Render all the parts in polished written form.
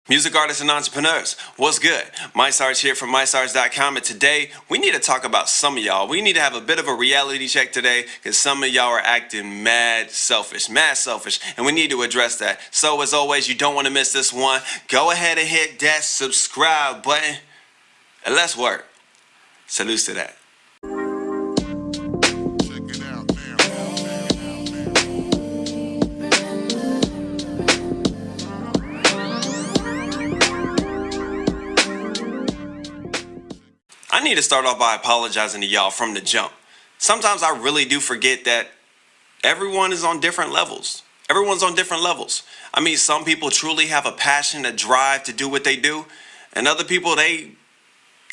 Music artists and entrepreneurs, what's good? My Sarge here from MySarge.com, and today we need to talk about some of y'all. We need to have a bit of a reality check today because some of y'all are acting mad selfish, and we need to address that. So as always, you don't want to miss this one. Go ahead and hit that subscribe button and let's work. Salute to that. I need to start off by apologizing to y'all from the jump. Sometimes I really do forget that everyone is on different levels. Everyone's on different levels. I mean, some people truly have a passion, a drive to do what they do, and other people, they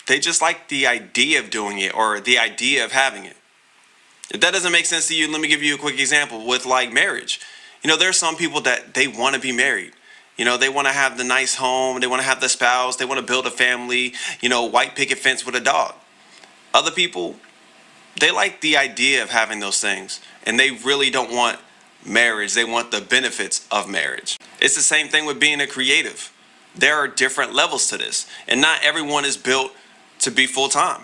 just like the idea of doing it or the idea of having it. If that doesn't make sense to you, let me give you a quick example with like marriage. You know, there are some people that they want to be married. You know, they want to have the nice home, they want to have the spouse, they want to build a family, you know, white picket fence with a dog. Other people, they like the idea of having those things, and they really don't want marriage. They want the benefits of marriage. It's the same thing with being a creative. There are different levels to this, and not everyone is built to be full-time.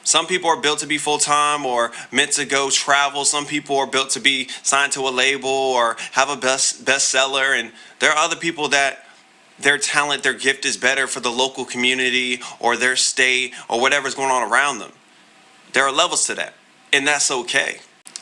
Some people are built to be full-time or meant to go travel. Some people are built to be signed to a label or have a bestseller. And there are other people that their talent, their gift is better for the local community or their state or whatever's going on around them. There are levels to that, and that's okay.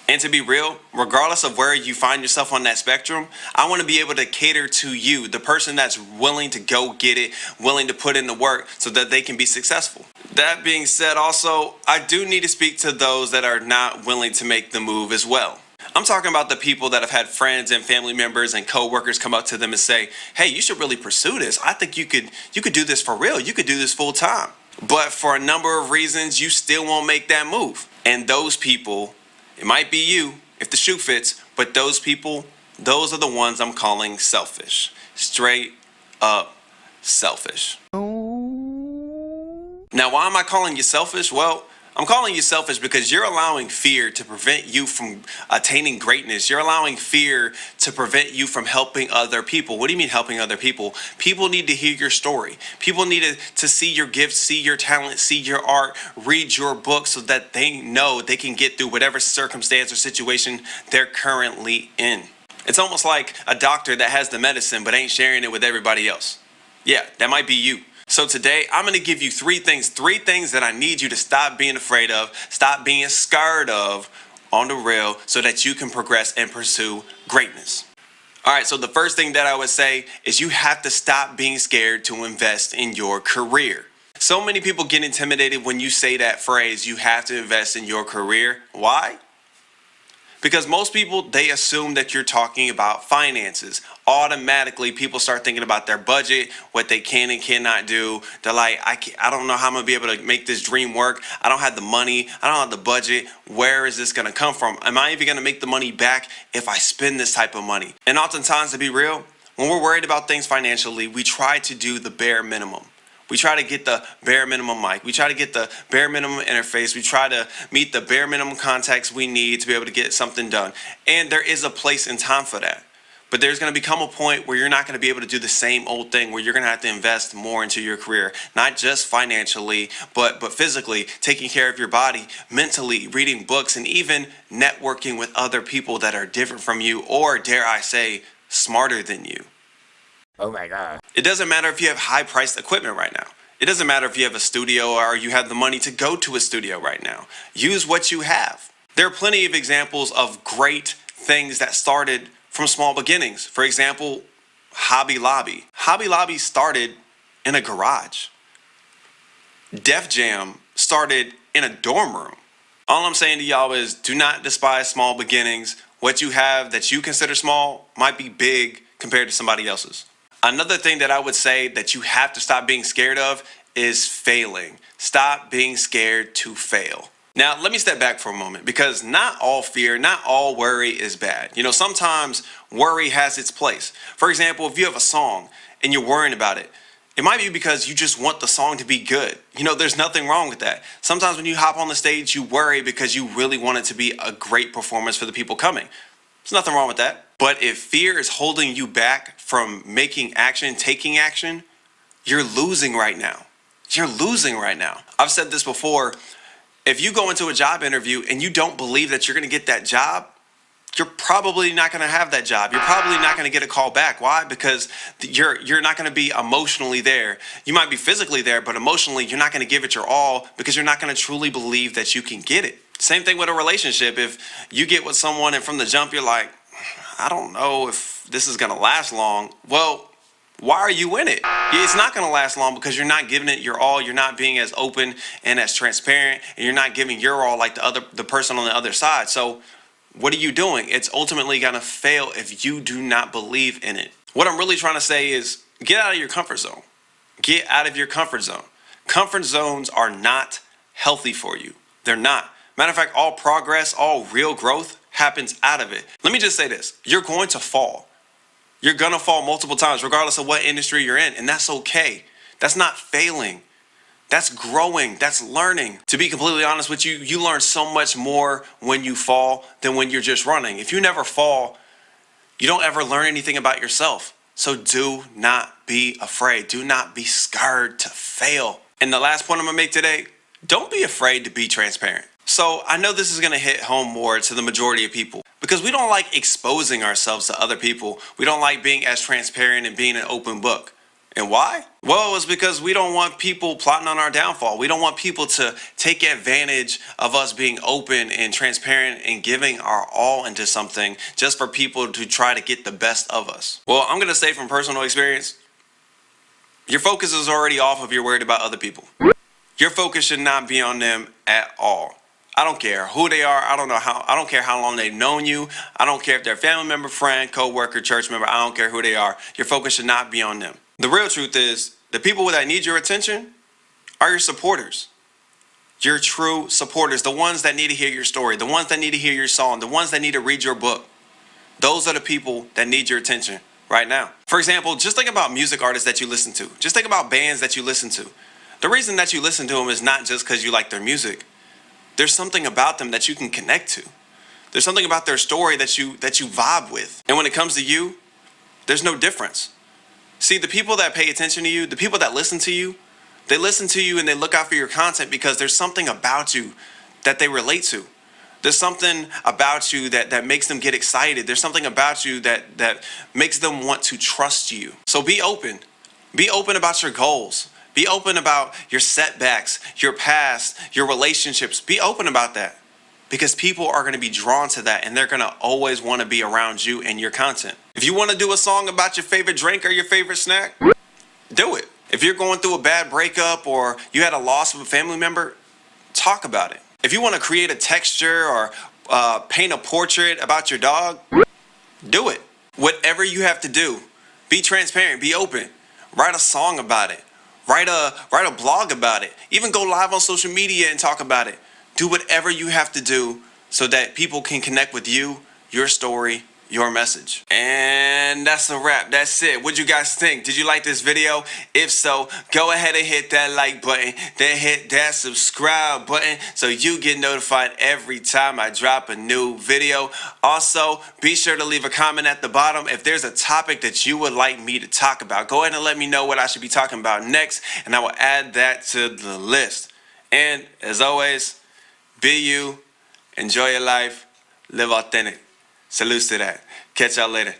And to be real, regardless of where you find yourself on that spectrum, I want to be able to cater to you, the person that's willing to go get it, willing to put in the work so that they can be successful. That being said, also, I do need to speak to those that are not willing to make the move as well. I'm talking about the people that have had friends and family members and co-workers come up to them and say, hey, you should really pursue this. I think you could do this for real. You could do this full time. But for a number of reasons, you still won't make that move. And those people, it might be you if the shoe fits, but those people, those are the ones I'm calling selfish. Straight up selfish. Now, why am I calling you selfish? Well, I'm calling you selfish because you're allowing fear to prevent you from attaining greatness. You're allowing fear to prevent you from helping other people. What do you mean helping other people? People need to hear your story. People need to see your gifts, see your talent, see your art, read your book so that they know they can get through whatever circumstance or situation they're currently in. It's almost like a doctor that has the medicine but ain't sharing it with everybody else. Yeah, that might be you. So today, I'm going to give you three things that I need you to stop being afraid of, stop being scared of on the real so that you can progress and pursue greatness. All right, so the first thing that I would say is you have to stop being scared to invest in your career. So many people get intimidated when you say that phrase, you have to invest in your career. Why? Because most people, they assume that you're talking about finances. Automatically, people start thinking about their budget, what they can and cannot do. They're like, I don't know how I'm going to be able to make this dream work. I don't have the money. I don't have the budget. Where is this going to come from? Am I even going to make the money back if I spend this type of money? And oftentimes, to be real, when we're worried about things financially, we try to do the bare minimum. We try to get the bare minimum mic. We try to get the bare minimum interface. We try to meet the bare minimum contacts we need to be able to get something done. And there is a place and time for that. But there's going to become a point where you're not going to be able to do the same old thing, where you're going to have to invest more into your career, not just financially, but physically, taking care of your body, mentally, reading books, and even networking with other people that are different from you, or dare I say, smarter than you. Oh my God. It doesn't matter if you have high-priced equipment right now. It doesn't matter if you have a studio or you have the money to go to a studio right now. Use what you have. There are plenty of examples of great things that started from small beginnings. For example, Hobby Lobby. Hobby Lobby started in a garage. Def Jam started in a dorm room. All I'm saying to y'all is do not despise small beginnings. What you have that you consider small might be big compared to somebody else's. Another thing that I would say that you have to stop being scared of is failing. Stop being scared to fail. Now, let me step back for a moment because not all fear, not all worry is bad. You know, sometimes worry has its place. For example, if you have a song and you're worrying about it, it might be because you just want the song to be good. You know, there's nothing wrong with that. Sometimes when you hop on the stage, you worry because you really want it to be a great performance for the people coming. There's nothing wrong with that. But if fear is holding you back from making action, taking action, you're losing right now. You're losing right now. I've said this before. If you go into a job interview and you don't believe that you're going to get that job, you're probably not going to have that job. You're probably not going to get a call back. Why? Because you're not going to be emotionally there. You might be physically there, but emotionally you're not going to give it your all because you're not going to truly believe that you can get it. Same thing with a relationship. If you get with someone and from the jump you're like, I don't know if this is going to last long. Well, why are you in it? It's not going to last long because you're not giving it your all. You're not being as open and as transparent, and you're not giving your all like the person on the other side. So what are you doing? It's ultimately going to fail if you do not believe in it. What I'm really trying to say is get out of your comfort zone. Get out of your comfort zone. Comfort zones are not healthy for you. They're not. Matter of fact, all progress, all real growth happens out of it. Let me just say this. You're going to fall. You're going to fall multiple times, regardless of what industry you're in. And that's okay. That's not failing. That's growing. That's learning. To be completely honest with you, you learn so much more when you fall than when you're just running. If you never fall, you don't ever learn anything about yourself. So do not be afraid. Do not be scared to fail. And the last point I'm going to make today, don't be afraid to be transparent. So I know this is going to hit home more to the majority of people because we don't like exposing ourselves to other people. We don't like being as transparent and being an open book. And why? Well, it's because we don't want people plotting on our downfall. We don't want people to take advantage of us being open and transparent and giving our all into something just for people to try to get the best of us. Well, I'm going to say from personal experience, your focus is already off if you're worried about other people. Your focus should not be on them at all. I don't care who they are. I don't care how long they've known you. I don't care if they're a family member, friend, co-worker, church member. I don't care who they are. Your focus should not be on them. The real truth is the people that need your attention are your supporters. Your true supporters, the ones that need to hear your story, the ones that need to hear your song, the ones that need to read your book. Those are the people that need your attention right now. For example, just think about music artists that you listen to. Just think about bands that you listen to. The reason that you listen to them is not just because you like their music. There's something about them that you can connect to. There's something about their story that you vibe with. And when it comes to you, there's no difference. See, the people that pay attention to you, the people that listen to you, they listen to you and they look out for your content because there's something about you that they relate to. There's something about you that makes them get excited. There's something about you that makes them want to trust you. So be open. Be open about your goals. Be open about your setbacks, your past, your relationships. Be open about that because people are going to be drawn to that and they're going to always want to be around you and your content. If you want to do a song about your favorite drink or your favorite snack, do it. If you're going through a bad breakup or you had a loss of a family member, talk about it. If you want to create a texture or paint a portrait about your dog, do it. Whatever you have to do, be transparent, be open. Write a song about it. Write a blog about it. Even go live on social media and talk about it. Do whatever you have to do so that people can connect with you, your story, your message. And that's a wrap. That's it. What'd you guys think? Did you like this video? If so, go ahead and hit that like button. Then hit that subscribe button so you get notified every time I drop a new video. Also, be sure to leave a comment at the bottom if there's a topic that you would like me to talk about. Go ahead and let me know what I should be talking about next, and I will add that to the list. And as always, be you, enjoy your life, live authentic. Salute to that. Catch y'all later.